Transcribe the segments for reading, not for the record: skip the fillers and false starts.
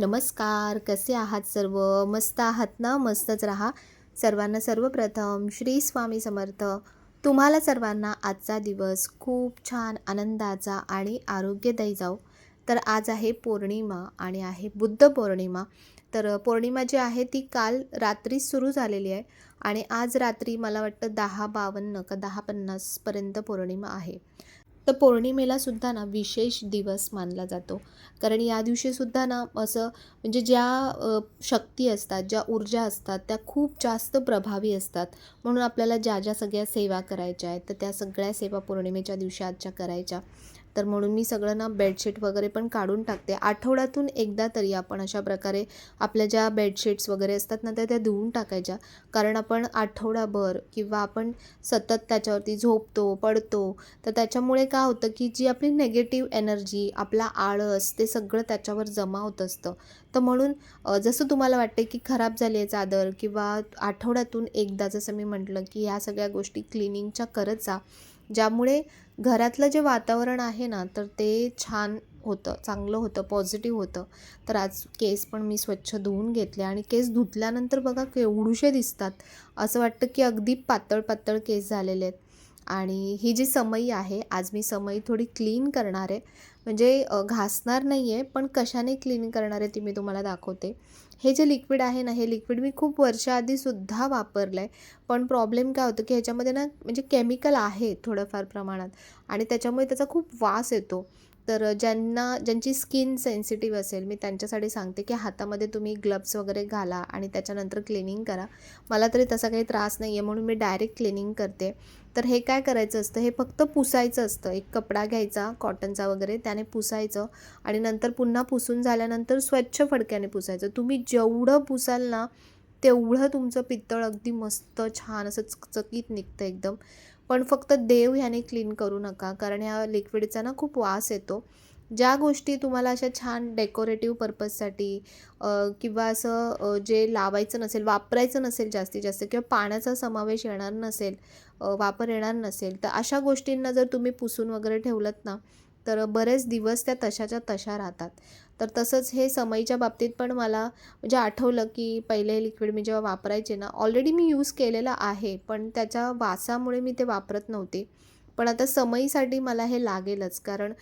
नमस्कार, कसे आहात सर्व? मस्त आहात ना? मस्तच राहा. सर्वांना सर्वप्रथम श्री स्वामी समर्थ. तुम्हाला सर्वांना आजचा दिवस खूप छान आनंदाचा आणि आरोग्यदायी जाओ. तर आज आहे पौर्णिमा आणि आहे बुद्ध पौर्णिमा. तर पौर्णिमा जी आहे ती काल रात्री सुरू झालेली आहे आणि आज रात्री मला वाटतं 10:52 का 10:50 पर्यंत पौर्णिमा आहे. तर पौर्णिमेला सुद्धा ना विशेष दिवस मानला जातो. कारण या दिवशी सुद्धा ना असं म्हणजे ज्या शक्ती असतात, ज्या ऊर्जा असतात त्या खूप जास्त प्रभावी असतात. म्हणून आपल्याला ज्या ज्या सगळ्या सेवा करायच्या आहेत, तर त्या सगळ्या सेवा पौर्णिमेच्या दिवशी आजच्या करायच्या. तर म्हणून मी सगळं ना बेडशीट वगैरे पण काढून टाकते. आठवड्यातून एकदा तरी आपण अशा प्रकारे आपल्या ज्या बेडशीट्स वगैरे असतात ना, त्या धुवून टाकायच्या. कारण आपण आठवडाभर किंवा आपण सतत त्याच्यावरती झोपतो, पडतो, तर त्याच्यामुळे काय होतं की जी आपली नेगेटिव्ह एनर्जी, आपला आळस ते सगळं त्याच्यावर जमा होत असतं. तर म्हणून जसं तुम्हाला वाटते की खराब झाली आहे चादर किंवा आठवड्यातून एकदा जसं मी म्हटलं की ह्या सगळ्या गोष्टी क्लिनिंगच्या करत जा. ज्यामुळे घरातलं जे वातावरण आहे ना, तर ते छान होतं, चांगलं होतं, पॉझिटिव्ह होतं. तर आज केस पण मी स्वच्छ धुवून घेतले आणि केस धुतल्यानंतर बघा केवढूशे दिसतात. असं वाटतं की अगदी पातळ पातळ केस झालेले आहेत. आणि ही जी समई आहे, आज मी समई थोडी क्लीन करणार आहे. म्हणजे घासणार नाही आहे, पण कशाने क्लीन करणार आहे ती मी तुम्हाला दाखवते. हे जे लिक्विड आहे ना, हे लिक्विड मी खूप वर्षाआधीसुद्धा वापरलं आहे. पण प्रॉब्लेम काय होतं, की ह्याच्यामध्ये ना म्हणजे केमिकल आहे थोडंफार प्रमाणात आणि त्याच्यामुळे त्याचा खूप वास येतो. तर ज्यांची स्किन सेन्सिटिव्ह असेल, मी त्यांच्यासाठी सांगते, की हातामध्ये तुम्ही ग्लव्स वगैरे घाला आणि त्याच्यानंतर क्लिनिंग करा. मला तरी तसा काही त्रास नाही आहे म्हणून मी डायरेक्ट क्लिनिंग करते. तर हे काय करायचं असतं, हे फक्त पुसायचं असतं. एक कपडा घ्यायचा कॉटनचा वगैरे, त्याने पुसायचं आणि नंतर पुन्हा पुसून झाल्यानंतर स्वच्छ फडक्याने पुसायचं. तुम्ही जेवढं पुसाल ना, तेवढं तुमचं पित्तळ अगदी मस्त छान असं चकचकीत निघतं एकदम. पण फक्त देव ह्याने क्लीन करू नका, कारण ह्या लिक्विडचा ना खूप वास येतो. ज्या गोष्टी तुम्हाला अशा छान डेकोरेटिव्ह पर्पजसाठी किंवा असं जे लावायचं नसेल, वापरायचं नसेल जास्तीत जास्त किंवा पाण्याचा समावेश येणार नसेल, वापर येणार नसेल, तर अशा गोष्टींना जर तुम्ही पुसून वगैरे ठेवलत ना, तर बरेच दिवस त्या तशाच्या तशा राहतात. तर तसंच हे समईच्या बाबतीत पण मला म्हणजे आठवलं, की पहिले लिक्विड मी जेव्हा वापरायचे ना, ऑलरेडी मी यूज केलेलं आहे, पण त्याच्या वासामुळे मी ते वापरत नव्हते. पण आता समईसाठी मला हे लागेलच, कारण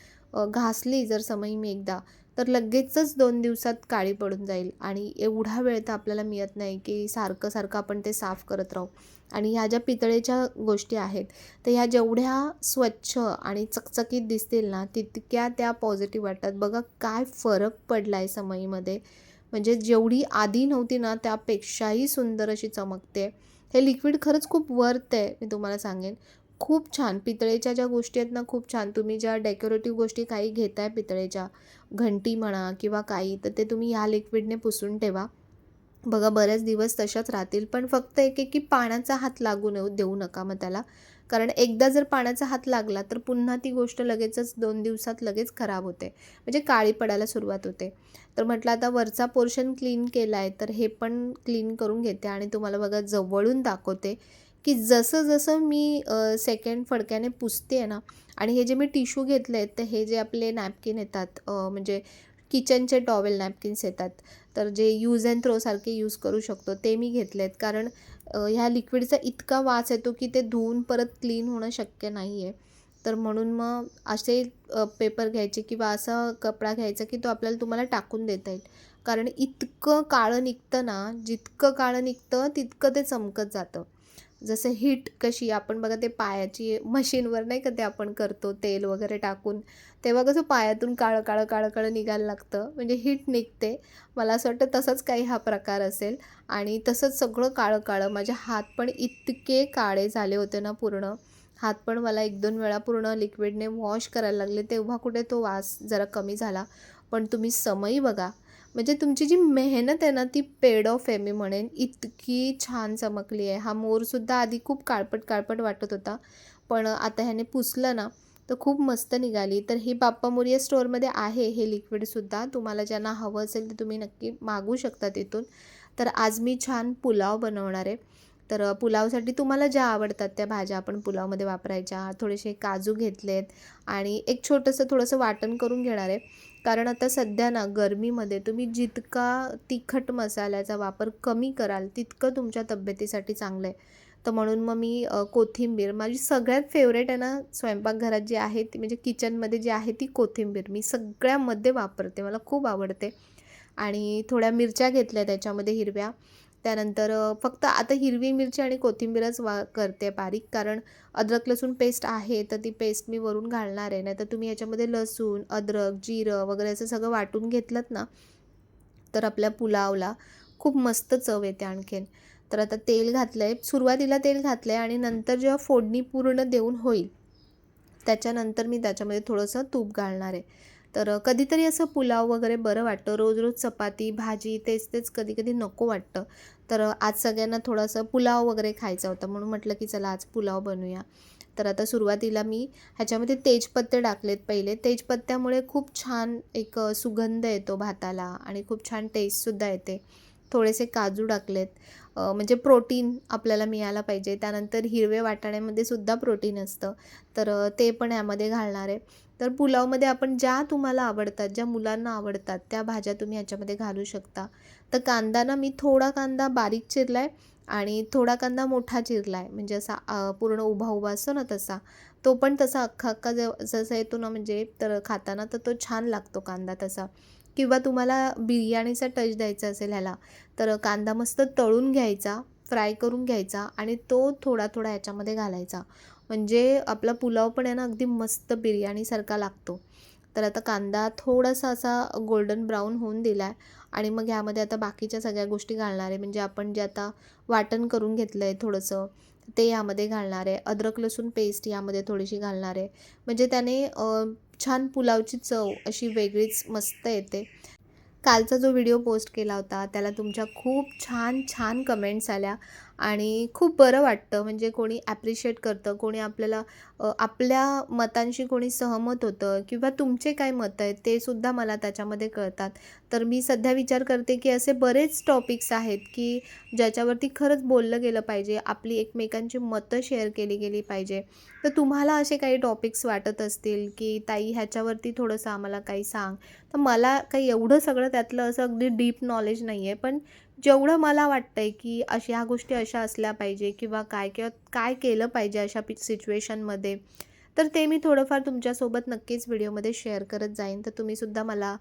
घासली जर समई मी एकदा, तर लगेचच 2 दिवसात काळी पडून जाईल आणि एवढा वेळ तर आपल्याला मिळत नाही, की सारखं-सारखं आपण ते साफ करत राहू. आणि ह्या ज्या पितळेच्या गोष्टी आहेत, तर ह्या जेवढ्या स्वच्छ आणि चकचकीत दिसतील ना, तितक्या त्या पॉझिटिव्ह वाटतात. बघा काय फरक पडला आहे समईमध्ये. म्हणजे जेवढी आधी नव्हती ना, त्यापेक्षाही सुंदर अशी चमकते. हे लिक्विड खरंच खूप वर्थ आहे, मी तुम्हाला सांगेन. खूप छान पितळेच्या ज्या गोष्टी आहेत ना, खूप छान. तुम्ही ज्या डेकोरेटिव्ह गोष्टी काही घेताय पितळेच्या, घंटी म्हणा किंवा काही, तर ते तुम्ही ह्या लिक्विडने पुसून ठेवा. बघा बरेच दिवस तशाच राहतील. पण फक्त एक आहे की पाण्याचा हात लागू देऊ नका मग त्याला. कारण एकदा जर पाण्याचा हात लागला, तर पुन्हा ती गोष्ट लगेचच 2 दिवसात लगेच खराब होते. म्हणजे काळी पडायला सुरुवात होते. तर म्हटलं आता वरचा पोर्शन क्लीन केला आहे, तर हे पण क्लीन करून घेते आणि तुम्हाला बघा जवळून दाखवते, की जसं-जसं मी सेकंड फडक्याने पुसते आहे ना आणि हे जे मी टिश्यू घेतले आहेत, तर हे जे आपले नॅपकिन येतात म्हणजे किचनचे टॉवेल नॅपकिन्स येतात. तर जे यूज अँड थ्रोसारखे यूज करू शकतो ते मी घेतलेत. कारण ह्या लिक्विडचा इतका वास येतो की ते धुवून परत क्लीन होणं शक्य नाही आहे. तर म्हणून मग असे पेपर घ्यायचे किंवा असा कपडा घ्यायचा की तो तुम्हाला टाकून देता येईल. कारण इतकं काळं निघतं ना, जितकं काळं निघतं तितकं ते चमकत जातं. जसं हीट कशी आपण बघा ते पायाची मशीनवर नाही का ते आपण करतो तेल वगैरे टाकून, तेव्हा कसं पायातून काळं, काळं, काळं, काळं निघायला लागतं. म्हणजे हीट निघते. मला असं वाटतं तसंच काही हा प्रकार असेल आणि तसंच सगळं काळं काळं माझे हात पण इतके काळे झाले होते ना पूर्ण. हात पण मला 1-2 वेळा पूर्ण लिक्विडने वॉश करायला लागले, तेव्हा कुठे तो वास जरा कमी झाला. पण तुम्ही समई बघा, म्हणजे तुमची जी मेहनत आहे ना ती पेड ऑफ आहे मी म्हणेन. इतकी छान चमकली आहे. हा मोरसुद्धा आधी खूप काळपट-काळपट वाटत होता. पण आता ह्याने पुसलं ना, तर खूप मस्त निघाली. तर ही बाप्पा मोरया स्टोअरमध्ये आहे हे लिक्विडसुद्धा. तुम्हाला ज्यांना हवं असेल तर तुम्ही नक्की मागवू शकता तिथून. तर आज मी छान पुलाव बनवणार आहे. तर पुलावसाठी तुम्हाला ज्या आवडतात त्या भाज्या आपण पुलावमध्ये वापरायच्या. थोडेसे काजू घेतलेत आणि एक छोटंसं थोडंसं वाटण करून घेणार आहे. कारण आता सध्या ना गरमीमध्ये तुम्ही जितका तिखट मसाल्याचा वापर कमी कराल तितकं तुमच्या तब्येतीसाठी चांगलं आहे. तर म्हणून मग मी कोथिंबीर माझी सगळ्यात फेवरेट आहे ना स्वयंपाकघरात जी आहे ती म्हणजे किचनमध्ये जी आहे ती कोथिंबीर मी सगळ्यामध्ये वापरते. मला खूप आवडते. आणि थोड्या मिरच्या घेतल्या त्याच्यामध्ये हिरव्या. त्यानंतर फक्त आता हिरवी मिरची आणि कोथिंबीरच करते बारीक, कारण अद्रक लसूण पेस्ट आहे तर ती पेस्ट मी वरून घालणार आहे. नाहीतर तुम्ही याच्यामध्ये लसूण, अद्रक, जिरं वगैरे असं सगळं वाटून घेतलंत ना, तर आपल्या पुलावला खूप मस्त चव येते आणखीन. तर आता तेल घातलं आहे. सुरुवातीला तेल घातलं आहे आणि नंतर जेव्हा फोडणी पूर्ण देऊन होईल, त्याच्यानंतर मी त्याच्यामध्ये थोडंसं तूप घालणार आहे. तर कधीतरी असं पुलाव वगैरे बरं वाटतं. रोज-रोज चपाती, भाजी तेच-तेच कधी-कधी नको वाटतं. तर आज सगळ्यांना थोडंसं पुलाव वगैरे खायचा होता म्हणून म्हटलं की चला आज पुलाव बनवूया. तर आता सुरुवातीला मी ह्याच्यामध्ये तेजपत्ते टाकलेत पहिले. तेजपत्त्यामुळे खूप छान एक सुगंध येतो भाताला आणि खूप छान टेस्टसुद्धा येते. थोडेसे काजू टाकलेत. म्हणजे प्रोटीन आपल्याला मिळायला पाहिजे. त्यानंतर हिरवे वाटाण्यामध्ये सुद्धा प्रोटीन असतं. तर ते पण यामध्ये घालणार आहे. तर पुलावमध्ये आपण ज्या तुम्हाला आवडतात, ज्या मुलांना आवडतात त्या भाज्या तुम्ही ह्याच्यामध्ये घालू शकता. तर कांदा ना मी थोडा कांदा बारीक चिरला आहे आणि थोडा कांदा मोठा चिरला आहे. म्हणजे असा पूर्ण उभा-उभा असतो ना तसा. तो पण तसा अख्खा-अख्खा जसा येतो ना म्हणजे तर खाताना तर तो छान लागतो कांदा तसा. किंवा तुम्हाला बिर्याणीचा टच द्यायचा असेल ह्याला, तर कांदा मस्त तळून घ्यायचा, फ्राय करून घ्यायचा आणि तो थोडा-थोडा ह्याच्यामध्ये घालायचा. म्हणजे आपला पुलाव पण आहे ना अगदी मस्त बिर्याणीसारखा लागतो. तर आता कांदा थोडासा असा गोल्डन ब्राऊन होऊन दिला आहे आणि मग ह्यामध्ये आता बाकीच्या सगळ्या गोष्टी घालणार आहे. म्हणजे आपण जे आता वाटण करून घेतलं आहे थोडंसं, ते यामध्ये घालणार आहे. अद्रक लसूण पेस्ट यामध्ये थोडीशी घालणार आहे. म्हणजे त्याने छान पुलावची चव अशी वेगळीच मस्त येते. कालचा जो व्हिडिओ पोस्ट केला होता त्याला तुमच्या खूप छान छान कमेंट्स आल्या आणि खूप बरं वाटतं. म्हणजे कोणी ॲप्रिशिएट करतं, कोणी आपल्याला आपल्या मतांशी कोणी सहमत होतं किंवा तुमचे काय मत आहेत ते सुद्धा मला त्याच्यामध्ये कळतात. तर मी सध्या विचार करते की असे बरेच टॉपिक्स आहेत की ज्याच्यावरती खरंच बोललं गेलं पाहिजे, आपली एकमेकांची मतं शेअर केली गेली पाहिजे. तर तुम्हाला असे काही टॉपिक्स वाटत असतील की ताई ह्याच्यावरती थोडंसं आम्हाला काही सांग, तर मला काही एवढं सगळं त्यातलं असं अगदी डीप नॉलेज नाही आहे. पण जेवढं मला वाटतं आहे, की ह्या गोष्टी अशा असल्या पाहिजे किंवा काय केलं पाहिजे अशा सिच्युएशनमध्ये, तर ते मी थोडंफार तुमच्यासोबत नक्कीच व्हिडिओमध्ये शेअर करत जाईन. तर तुम्हीसुद्धा मला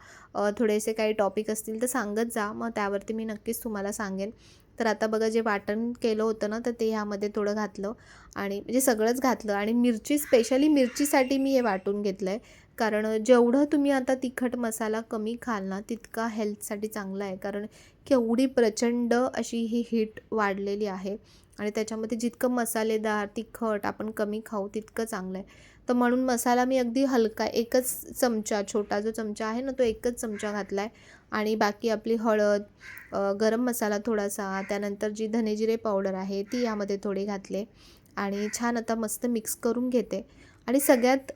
थोडेसे काही टॉपिक असतील तर सांगत जा. मग त्यावरती मी नक्कीच तुम्हाला सांगेन. तर आता बघा जे वाटण केलं होतं ना, तर ते ह्यामध्ये थोडं घातलं आणि म्हणजे सगळंच घातलं आणि मिरची स्पेशली मिरचीसाठी मी हे वाटून घेतलं आहे. कारण जेवढं तुम्ही आता तिखट मसाला कमी खाल ना, तितका हेल्थसाठी चांगला आहे. कारण केवढी प्रचंड अशी ही हीट वाढलेली आहे आणि त्याच्यामध्ये जितकं मसालेदार, तिखट आपण कमी खाऊ तितकं चांगलं आहे. तर म्हणून मसाला मी अगदी हलका एकच चमचा, छोटा जो चमचा आहे ना, तो एकच चमचा घातला आहे आणि बाकी आपली हळद, गरम मसाला थोडासा, त्यानंतर जी धने पावडर आहे ती यामध्ये थोडी घातले आणि छान आता मस्त मिक्स करून घेते. आणि सगळ्यात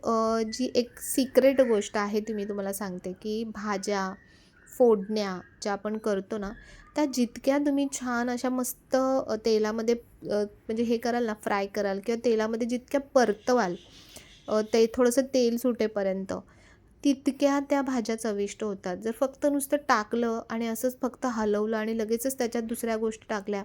जी एक सिक्रेट गोष्ट आहे ती मी तुम्हाला सांगते, की भाज्या, फोडण्या ज्या आपण करतो ना, त्या जितक्या तुम्ही छान अशा मस्त तेलामध्ये म्हणजे हे कराल ना, फ्राय कराल किंवा तेलामध्ये जितक्या परतवाल, ते थोडंसं तेल सुटेपर्यंत, तितक्या त्या भाज्या चविष्ट होतात. जर फक्त नुसतं टाकलं आणि असंच फक्त हलवलं आणि लगेचच त्याच्यात दुसऱ्या गोष्टी टाकल्या,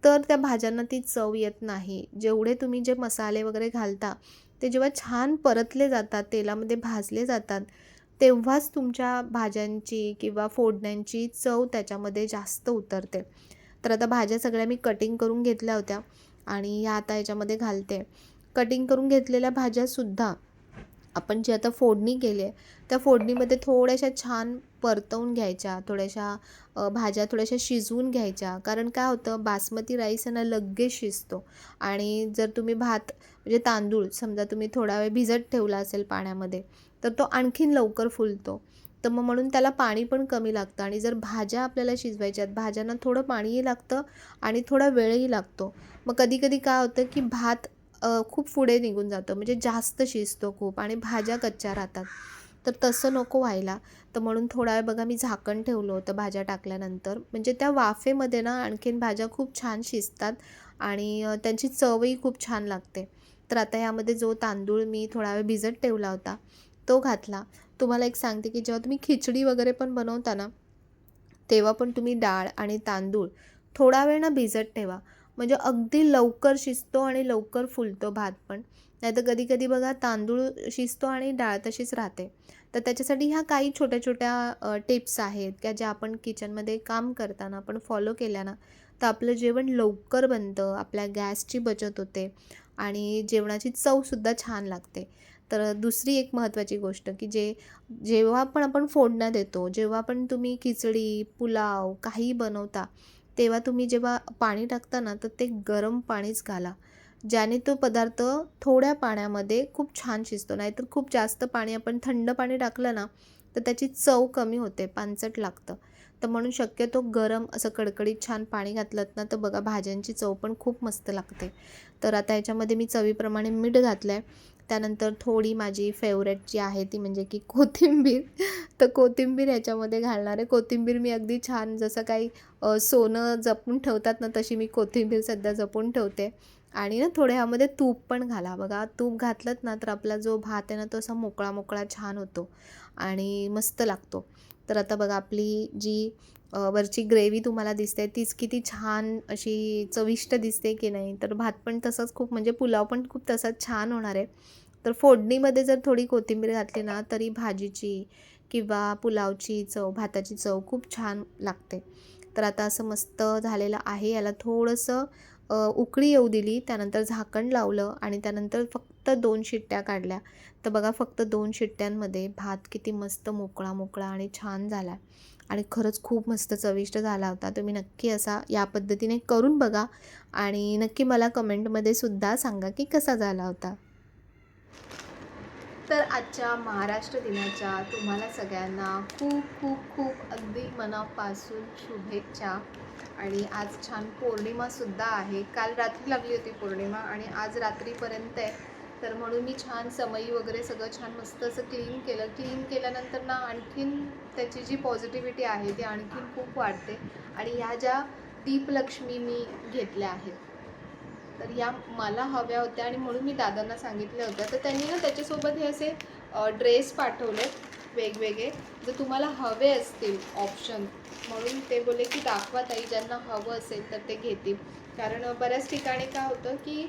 तर त्या भाज्यांना ती चव येत नाही. जेवढे तुम्ही जे मसाले वगैरे घालता, ते जेव्हा छान परतले जातात, तेलामध्ये भाजले जातात, तेव्हाच तुमच्या भाज्यांची किंवा फोडण्यांची चव त्याच्यामध्ये जास्त उतरते. तर आता भाज्या सगळ्या मी कटिंग करून घेतल्या होत्या आणि ह्या आता याच्यामध्ये घालते. कटिंग करून घेतलेल्या भाज्यासुद्धा आपण जी आता फोडणी केली आहे, त्या फोडणीमध्ये थोड्याशा छान परतवून घ्यायच्या. थोड्याशा भाज्या थोड्याशा शिजवून घ्यायच्या. कारण काय होतं बासमती राईस आहे ना लगेच शिजतो आणि जर तुम्ही भात म्हणजे तांदूळ समजा तुम्ही थोडा वेळ भिजत ठेवला असेल पाण्यामध्ये, तर तो आणखीन लवकर फुलतो. तर मग म्हणून त्याला पाणी पण कमी लागतं आणि जर भाज्या आपल्याला शिजवायच्या आहेत, भाज्यांना थोडं पाणीही लागतं आणि थोडा वेळही लागतो. मग कधी-कधी काय होतं की भात खूप पुढे निघून जातो म्हणजे जास्त शिजतो खूप आणि भाज्या कच्च्या राहतात. तर तसं नको व्हायला. तर म्हणून थोडा वेळ बघा मी झाकण ठेवलं होतं भाज्या टाकल्यानंतर. म्हणजे त्या वाफेमध्ये ना आणखीन भाज्या खूप छान शिजतात आणि त्यांची चवही खूप छान लागते. तर आता ह्यामध्ये जो तांदूळ मी थोडा वेळ भिजत ठेवला होता, तो घातला. तुम्हाला एक सांगते की जेव्हा तुम्ही खिचडी वगैरे पण बनवता ना, तेव्हा पण तुम्ही डाळ आणि तांदूळ थोडा वेळ ना भिजत ठेवा. म्हणजे अगदी लवकर शिजतो आणि लवकर फुलतो भात पण. नाहीतर कधी-कधी बघा तांदूळ शिजतो आणि डाळ तशीच राहते. तर त्याच्यासाठी ह्या काही छोट्या-छोट्या टिप्स आहेत, की ज्या आपण किचनमध्ये काम करताना आपण फॉलो केल्या ना, तर आपलं जेवण लवकर बनतं, आपल्या गॅसची बचत होते आणि जेवणाची चवसुद्धा छान लागते. तर दुसरी एक महत्त्वाची गोष्ट, की जेव्हा पण आपण फोडण्या देतो, जेव्हा पण तुम्ही खिचडी, पुलाव काहीही बनवता, तेव्हा तुम्ही जेव्हा पाणी टाकता ना, तर ते गरम पाणीच घाला. ज्याने तो पदार्थ थोड्या पाण्यामध्ये खूप छान शिजतो. नाहीतर खूप जास्त पाणी आपण थंड पाणी टाकलं ना, तर त्याची चव कमी होते, पानचट लागतं. तर म्हणून शक्यतो गरम असं कडकडीत छान पाणी घातलंत ना, तर बघा भाज्यांची चव पण खूप मस्त लागते. तर आता ह्याच्यामध्ये मी चवीप्रमाणे मीठ घातलं आहे. त्यानंतर थोडी माझी फेवरेट जी आहे ती म्हणजे की कोथिंबीर. तर कोथिंबीर ह्याच्यामध्ये घालणार आहे. कोथिंबीर मी अगदी छान जसं काही सोनं जपून ठेवतात ना, तशी मी कोथिंबीर सध्या जपून ठेवते. आणि ना थोडं ह्यामध्ये तूप पण घाला. बघा तूप घातलंत ना, तर आपला जो भात आहे ना, तो असा मोकळा-मोकळा छान होतो आणि मस्त लागतो. तर आता बघा आपली जी वरची ग्रेव्ही तुम्हाला दिसते तीच किती छान अशी चविष्ट दिसते की नाही. तर भात पण तसंच खूप म्हणजे पुलाव पण खूप तसाच छान होणार आहे. तर फोडणीमध्ये जर थोडी कोथिंबीर घातली ना, तरी भाजीची किंवा पुलावची चव, भाताची चव खूप छान लागते. तर आता असं मस्त झालेलं आहे. याला थोडंसं उकळी येऊ दिली, त्यानंतर झाकण लावलं आणि त्यानंतर फक्त 2 शिट्ट्या काढल्या. तर बघा फक्त 2 शिट्ट्यांमध्ये भात किती मस्त मोकळा-मोकळा आणि छान झाला आणि खरंच खूप मस्त चविष्ट झाला होता. तुम्ही नक्की असा या पद्धतीने करून बघा आणि नक्की मला कमेंटमध्ये सुद्धा सांगा की कसा झाला होता. तर आजच्या महाराष्ट्र दिनाच्या तुम्हाला सगळ्यांना खूप खूप खूप अगदी मनापासून शुभेच्छा. आणि आज छान पौर्णिमासुद्धा आहे. काल रात्री लागली होती पौर्णिमा आणि आज रात्रीपर्यंत आहे. तर म्हणून मी छान समई वगैरे सगळं छान मस्त असं क्लीन केलं. क्लीन केल्यानंतर ना आणखीन त्याची जी पॉझिटिव्हिटी आहे ती आणखीन खूप वाढते. आणि ह्या ज्या दीपलक्ष्मी मी घेतल्या आहेत, तर या मला हव्या होत्या आणि म्हणून मी दादांना सांगितलं होतं. तर त्यांनी ना त्याच्यासोबत हे असे ड्रेस पाठवले वेगवेगळे. जर तुम्हाला हवे असतील ऑप्शन, म्हणून ते बोलले की दाखवा ताई, ज्यांना हवं असेल तर ते घेतील. कारण बऱ्याच ठिकाणी काय होतं की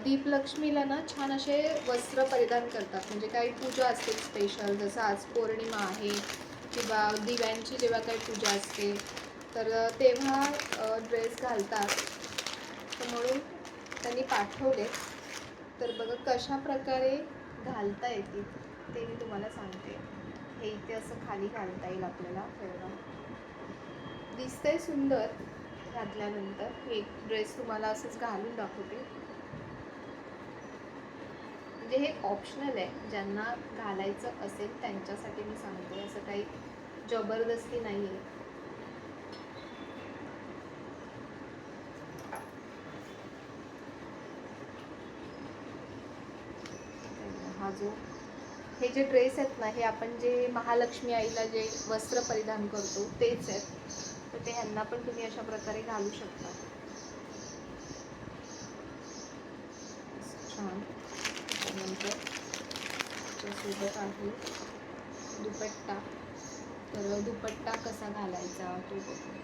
दीपलक्ष्मीला ना छान असे वस्त्र परिधान करतात. म्हणजे काही पूजा असते स्पेशल, जसं आज पौर्णिमा आहे किंवा दिव्यांची जेव्हा काही पूजा असते, तर तेव्हा ड्रेस घालतात. तर म्हणून त्यांनी पाठवले. तर बघा कशा प्रकारे घालता येतील ते मी तुम्हाला सांगते. हे इथे असं खाली घालता येईल आपल्याला. दिसतंय सुंदर घातल्यानंतर. हे ड्रेस तुम्हाला असंच घालून दाखवते. म्हणजे हे ऑप्शनल आहे, ज्यांना घालायचं असेल त्यांच्यासाठी मी सांगते. असं काही जबरदस्ती नाही आहे. हा जो हे जे ड्रेस आहेत ना, हे आपण जे महालक्ष्मी आईला जे वस्त्र परिधान करतो तेच आहेत. तर ते ह्यांना पण तुम्ही अशा प्रकारे घालू शकता. छान. त्यानंतर त्याच्यासोबत आहे दुपट्टा. तर दुपट्टा कसा घालायचा तो बघू.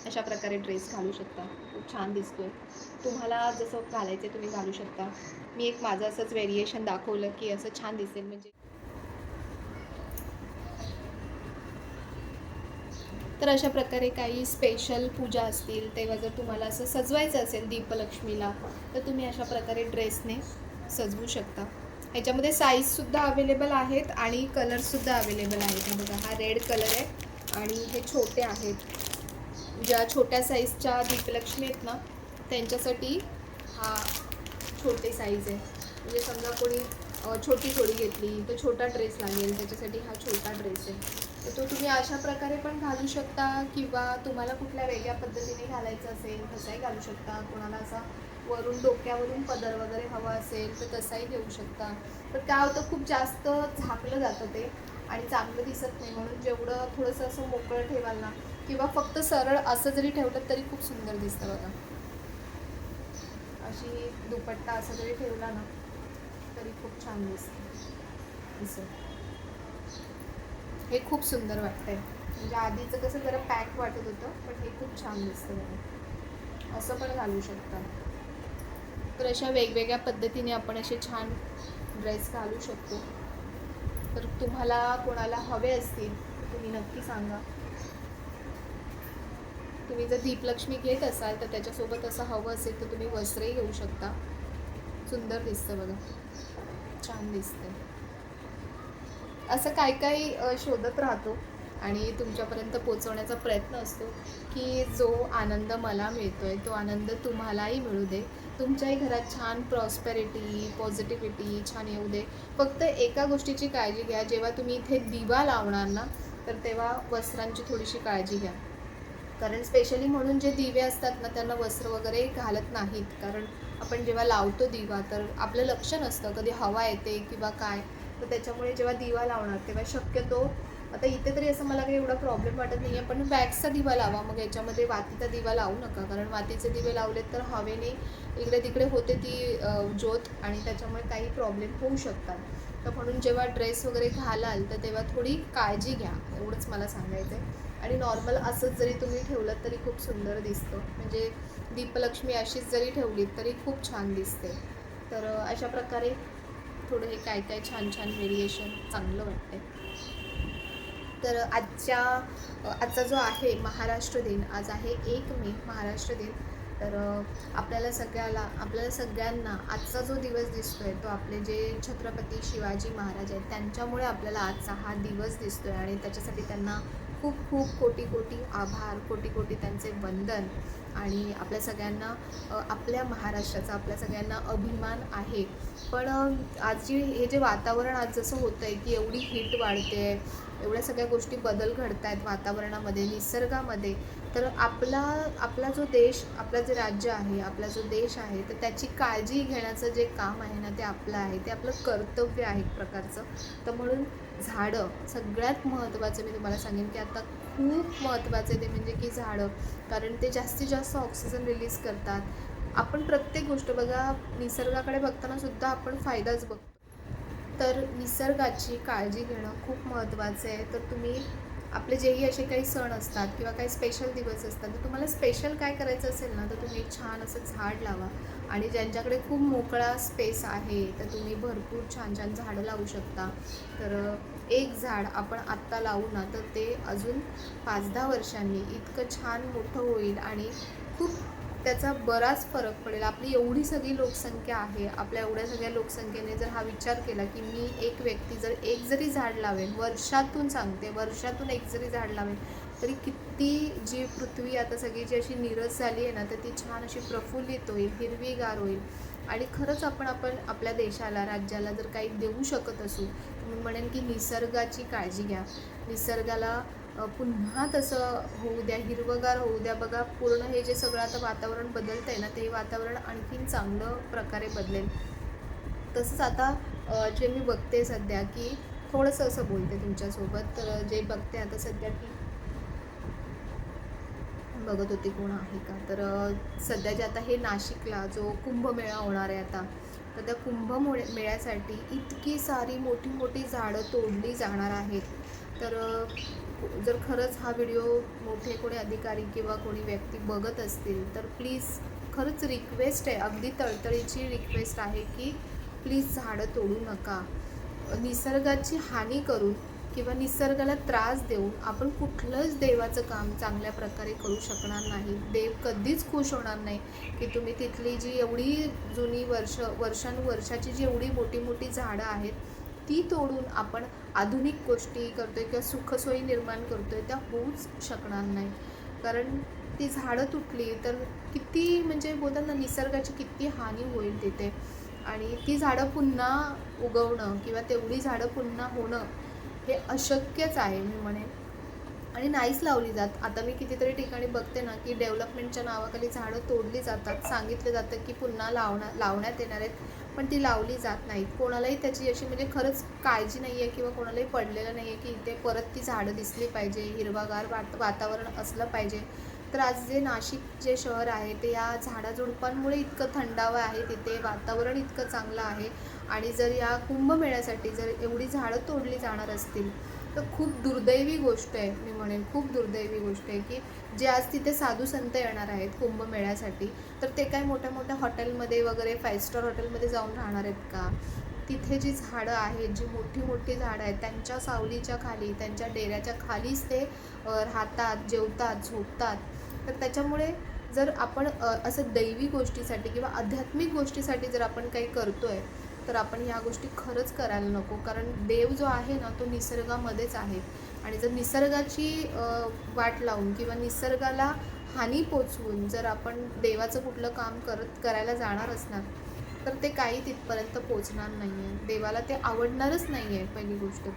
अशा प्रकारे ड्रेस घालू शकता. खूप छान दिसतोय. तुम्हाला जसं घालायचं तुम्ही घालू शकता. मी एक माझं असंच व्हेरिएशन दाखवलं की असं छान दिसेल. म्हणजे तर अशा प्रकारे काही स्पेशल पूजा असतील तेव्हा जर तुम्हाला असं सजवायचं असेल दीपलक्ष्मीला, तर तुम्ही अशा प्रकारे ड्रेसने सजवू शकता. ह्याच्यामध्ये साईजसुद्धा अवेलेबल आहेत आणि कलरसुद्धा अवेलेबल आहेत. हा बघा, हा रेड कलर आहे आणि हे छोटे आहेत. ज्या छोट्या साईजच्या दीपलक्ष्मी आहेत ना, त्यांच्यासाठी हा छोटे साईज आहे. म्हणजे समजा कोणी छोटी थोडी घेतली तर छोटा ड्रेस लागेल, त्याच्यासाठी हा छोटा ड्रेस आहे. तर तो तुम्ही अशा प्रकारे पण घालू शकता किंवा तुम्हाला कुठल्या वेगळ्या पद्धतीने घालायचं असेल तसाही घालू शकता. कोणाला असा वरून डोक्यावरून पदर वगैरे हवा असेल तर तसाही घेऊ शकता. तर काय होतं, खूप जास्त झाकलं जातं ते आणि चांगलं दिसत नाही. म्हणून जेवढं थोडंसं असं मोकळं ठेवाल ना किंवा फक्त सरळ असं जरी ठेवलं तरी खूप सुंदर दिसतं बघा. अशी दुपट्टा असा जरी ठेवला ना तरी खूप छान दिसतं असं. हे खूप सुंदर वाटतंय. म्हणजे आधीचं कसं जरा पॅक वाटत होतं, पण हे खूप छान दिसतं बघा. असं पण घालू शकता. तर अशा वेगवेगळ्या पद्धतीने आपण असे छान ड्रेस घालू शकतो. तर तुम्हाला कोणाला हवे असतील तर तुम्ही नक्की सांगा. तुम्ही जर दीपलक्ष्मी घेत असाल तर त्याच्यासोबत असं हवं असेल तर तुम्ही वस्त्रही घेऊ शकता. सुंदर दिसतं बघा, छान दिसतं. असं काय काय शोधत राहतो आणि तुमच्यापर्यंत पोचवण्याचा प्रयत्न असतो की जो आनंद मला मिळतोय तो आनंद तुम्हालाही मिळू दे. तुमच्याही घरात छान प्रॉस्पेरिटी, पॉझिटिव्हिटी छान येऊ दे. फक्त एका गोष्टीची काळजी घ्या, जेव्हा तुम्ही इथे दिवा लावणार ना तर तेव्हा वस्त्रांची थोडीशी काळजी घ्या. कारण स्पेशली म्हणून जे दिवे असतात ना त्यांना वस्त्र वगैरे घालत नाहीत. कारण आपण जेव्हा लावतो दिवा तर आपलं लक्ष नसतं, कधी हवा येते किंवा काय. तर त्याच्यामुळे जेव्हा दिवा लावणार तेव्हा शक्यतो, आता इथे तरी असं मला काही एवढा प्रॉब्लेम वाटत नाही आहे, पण वॅक्सचा दिवा लावा. मग याच्यामध्ये वातीचा दिवा लावू नका, कारण वातीचे दिवे लावलेत तर हवेने इकडे तिकडे होते ती ज्योत आणि त्याच्यामुळे काही प्रॉब्लेम होऊ शकतात. तर म्हणून जेव्हा ड्रेस वगैरे घालाल तर तेव्हा थोडी काळजी घ्या, एवढंच मला सांगायचं आहे. आणि नॉर्मल असंच जरी तुम्ही ठेवलं तरी खूप सुंदर दिसतं. म्हणजे दीपलक्ष्मी अशीच जरी ठेवली तरी खूप छान दिसते. तर अशा प्रकारे थोडं हे काय काय छान छान व्हेरिएशन चांगलं वाटतंय. तर आजचा जो आहे महाराष्ट्र दिन, आज आहे 1 मे महाराष्ट्र दिन. तर आपल्याला सगळ्यांना आजचा जो दिवस दिसतोय तो आपले जे छत्रपती शिवाजी महाराज आहेत त्यांच्यामुळे आपल्याला आजचा हा दिवस दिसतोय आणि त्याच्यासाठी त्यांना खूप खूप कोटी कोटी आभार, कोटी कोटी त्यांचे वंदन. आणि आपल्या सगळ्यांना आपल्या महाराष्ट्राचा आपल्या सगळ्यांना अभिमान आहे. पण आज हे जे वातावरण आज जसं होतं आहे की एवढी हीट वाढते आहे, एवढ्या सगळ्या गोष्टी बदल घडत आहेत वातावरणामध्ये, निसर्गामध्ये. तर आपला जो देश, आपलं जे राज्य आहे, आपला जो देश आहे, तर त्याची काळजी घेण्याचं जे काम आहे ना ते आपलं आहे, ते आपलं कर्तव्य आहे एक प्रकारचं. तर म्हणून झाडं सगळ्यात महत्त्वाचं मी तुम्हाला सांगेन की आता खूप महत्त्वाचं ते म्हणजे की झाडं. कारण ते जास्तीत जास्त ऑक्सिजन रिलीज करतात. आपण प्रत्येक गोष्ट बघा, निसर्गाकडे बघताना सुद्धा आपण फायदाच बघतो. तर निसर्गाची काळजी घेणं खूप महत्त्वाचं आहे. तर तुम्ही आपले जेही असे काही सण असतात किंवा काही स्पेशल दिवस असतात, तर तुम्हाला स्पेशल काय करायचं असेल ना तर तुम्ही छान असं झाड लावा. आणि ज्यांच्याकडे खूप मोकळा स्पेस आहे तर तुम्ही भरपूर छान छान झाडं लावू शकता. तर एक झाड आपण आत्ता लावू ना तर ते अजून 5-10 वर्षांनी इतकं छान मोठं होईल आणि खूप त्याचा बराच फरक पडेल. आपली एवढी सगळी लोकसंख्या आहे, आपल्या एवढ्या सगळ्या लोकसंख्येने जर हा विचार केला की मी एक व्यक्ती जर एक जरी झाड लावेल, वर्षातून सांगते, वर्षातून एक जरी झाड लावेल तरी किती जी पृथ्वी आता सगळी जी अशी नीरस झाली आहे ना तर ती छान अशी प्रफुल्लित होईल, हिरवीगार होईल. आणि खरंच आपण आपल्या देशाला, राज्याला जर काही देऊ शकत असू तर मी म्हणेन की निसर्गाची काळजी घ्या. निसर्गाला पुन्हा तसं होऊ द्या, हिरवंगार होऊ द्या. बघा, पूर्ण हे जे सगळं आता वातावरण बदलतं आहे ना ते वातावरण आणखीन चांगलं प्रकारे बदलेल. तसंच आता जे मी बघते सध्या की थोडंसं असं बोलते तुमच्यासोबत. तर जे बघते आता सध्या की बघत होते कोण आहे का, तर सध्या जे आता हे नाशिकला जो कुंभमेळा होणार आहे आता, तर त्या मेळ्यासाठी इतकी सारी मोठी मोठी झाडं तोडली जाणार आहेत. तर जर खरंच हा व्हिडिओ मोठे कोणी अधिकारी किंवा कोणी व्यक्ती बघत असतील तर प्लीज, खरंच रिक्वेस्ट आहे, अगदी तळतळीची रिक्वेस्ट आहे की प्लीज झाडं तोडू नका. निसर्गाची हानी करून किंवा निसर्गाला त्रास देऊन आपण कुठलंच देवाचं काम चांगल्या प्रकारे करू शकणार नाही. देव कधीच खुश होणार नाही की तुम्ही तिथली जी एवढी जुनी वर्षानुवर्षाची जी एवढी मोठी मोठी झाडं आहेत ती तोडून आपण आधुनिक गोष्टी करतोय किंवा सुखसोयी निर्माण करतोय, त्या होऊच शकणार नाही. कारण ती झाडं तुटली तर किती म्हणजे बोलतात ना, निसर्गाची किती हानी होईल तिथे. आणि ती झाडं पुन्हा उगवणं किंवा तेवढी झाडं पुन्हा होणं हे अशक्यच आहे मी म्हणेन. आणि नाहीच लावली जात. आता मी कितीतरी ठिकाणी बघते ना की डेव्हलपमेंटच्या नावाखाली झाडं तोडली जातात, सांगितलं जातं की पुन्हा लावण्यात येणार आहेत, पण ती लावली जात नाहीत. कोणालाही त्याची अशी म्हणजे खरंच काळजी नाही आहे किंवा कोणालाही पडलेलं नाही आहे की इथे परत ती झाडं दिसली पाहिजे, हिरवागार वातावरण असलं पाहिजे. तर आज जे नाशिक जे शहर आहे ते या झाडाझुडपांमुळे इतकं थंडावं आहे, तिथे वातावरण इतकं चांगलं आहे. आणि जर या कुंभमेळ्यासाठी जर एवढी झाडं तोडली जाणार असतील तर खूप दुर्दैवी गोष्ट आहे मी म्हणेन. खूप दुर्दैवी गोष्ट आहे की जे आज तिथे साधू संत येणार आहेत कुंभमेळ्यासाठी, तर ते काय मोठ्या मोठ्या हॉटेलमध्ये वगैरे 5 स्टार हॉटेलमध्ये जाऊन राहणार आहेत का? तिथे जी झाडं आहेत, जी मोठी मोठी झाडं आहेत, त्यांच्या सावलीच्या खाली, त्यांच्या डेऱ्याच्या खालीच ते राहतात, जेवतात, झोपतात. तर त्याच्यामुळे जर आपण असं दैवी गोष्टीसाठी किंवा आध्यात्मिक गोष्टीसाठी जर आपण काही करतोय तर आपण ह्या गोष्टी खरंच करायला नको. कारण देव जो आहे ना तो निसर्गामध्येच आहे. आणि जर निसर्गाची वाट लावून किंवा निसर्गाला हानी पोचवून जर आपण देवाचं कुठलं काम करायला जाणार असणार तर ते काही तिथपर्यंत पोचणार नाही आहे. देवाला ते आवडणारच नाही आहे पहिली गोष्ट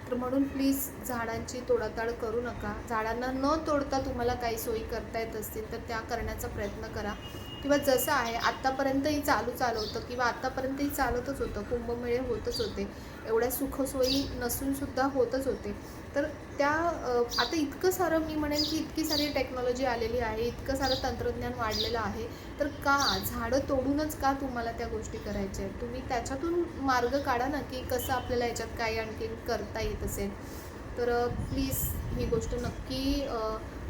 तर म्हणून प्लीज झाडांची तोडाताड करू नका. झाडांना न तोडता तुम्हाला काही सोयी करता येत असतील तर त्या करण्याचा प्रयत्न करा. किंवा जसं आहे आत्तापर्यंतही चालवतं किंवा आत्तापर्यंतही चालतच होतं, कुंभमेळे होतच होते, एवढ्या सुखसोयी नसूनसुद्धा होतच होते. तर त्या आता इतकं सारं मी म्हणेन की इतकी सारी टेक्नॉलॉजी आलेली आहे, इतकं सारं तंत्रज्ञान वाढलेलं आहे, तर का झाडं तोडूनच का तुम्हाला त्या गोष्टी करायच्या आहेत? तुम्ही त्याच्यातून मार्ग काढा ना की कसं आपल्याला याच्यात काही आणखीन करता येत असेल. तर प्लीज ही गोष्ट नक्की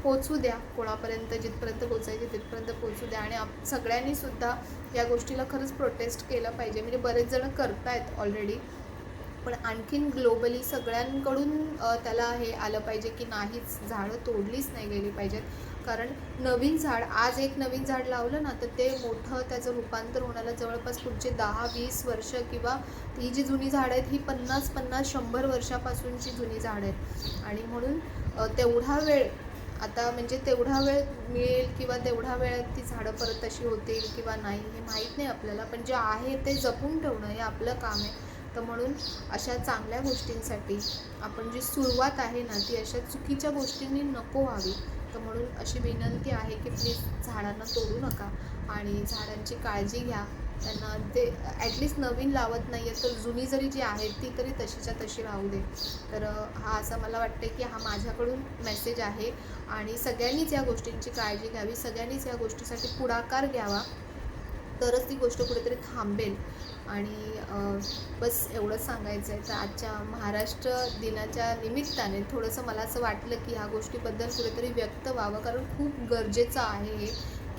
पोचू द्या कोणापर्यंत, जिथपर्यंत पोचायची तिथपर्यंत पोचू द्या. आणि सगळ्यांनीसुद्धा या गोष्टीला खरंच प्रोटेस्ट केलं पाहिजे. म्हणजे बरेच जण करतायत ऑलरेडी, पण आणखीन ग्लोबली सगळ्यांकडून त्याला हे आलं पाहिजे की नाहीच, झाडं तोडलीच नाही गेली पाहिजेत. कारण नवीन झाड, आज एक नवीन झाड लावलं ना तर ते मोठं त्याचं रूपांतर होण्याला जवळपास पुढचे 10-20 वर्ष किंवा ही जी जुनी झाडं आहेत ही 50-100 वर्षापासूनची जुनी झाडं आहेत. आणि म्हणून तेवढा वेळ आता म्हणजे तेवढा वेळ मिळेल किंवा तेवढा वेळात ती झाडं परत तशी होतील किंवा नाही हे माहीत नाही आपल्याला, पण जे आहे ते जपून ठेवणं हे आपलं काम आहे. तर म्हणून अशा चांगल्या गोष्टींसाठी आपण जी सुरुवात आहे ना ती अशा चुकीच्या गोष्टींनी नको व्हावी. तर म्हणून अशी विनंती आहे की प्लीज झाडांना तोडू नका आणि झाडांची काळजी घ्या. त्यांना ते ॲटलिस्ट नवीन लावत नाही आहे तर जुनी जरी जी आहेत ती तरी तशीच्या तशी राहू दे. तर हा असं मला वाटते की हा माझ्याकडून मेसेज आहे. आणि सगळ्यांनीच या गोष्टींची काळजी घ्यावी, सगळ्यांनीच या गोष्टीसाठी पुढाकार घ्यावा, तरच ती गोष्ट कुठेतरी थांबेल. आणि बस एवढंच सांगायचं आहे. तर आजच्या महाराष्ट्र दिनाच्या निमित्ताने थोडंसं मला असं वाटलं की ह्या गोष्टीबद्दल कुठेतरी व्यक्त व्हावं, कारण खूप गरजेचं आहे हे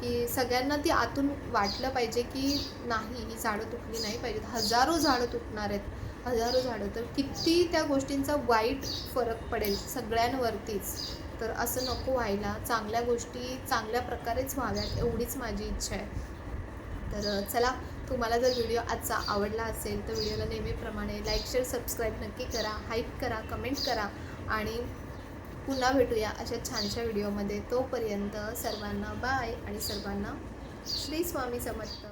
की सगळ्यांना ती आतून वाटलं पाहिजे की नाही, ही झाडं तुटली नाही पाहिजेत. हजारो झाडं तुटणार आहेत, हजारो झाडं, तर किती त्या गोष्टींचा वाईट फरक पडेल सगळ्यांवरतीच. तर असं नको व्हायला, चांगल्या गोष्टी चांगल्या प्रकारेच व्हाव्यात एवढीच माझी इच्छा आहे. तर चला, तुम्हाला जर व्हिडिओ आजचा आवडला असेल तर व्हिडिओला नेहमीप्रमाणे लाईक, शेअर, सबस्क्राईब नक्की करा, हाईप करा, कमेंट करा. आणि पुन्हा भेटूया अशा छानशा व्हिडिओमध्ये. तोपर्यंत सर्वांना बाय आणि सर्वांना श्री स्वामी समर्थ.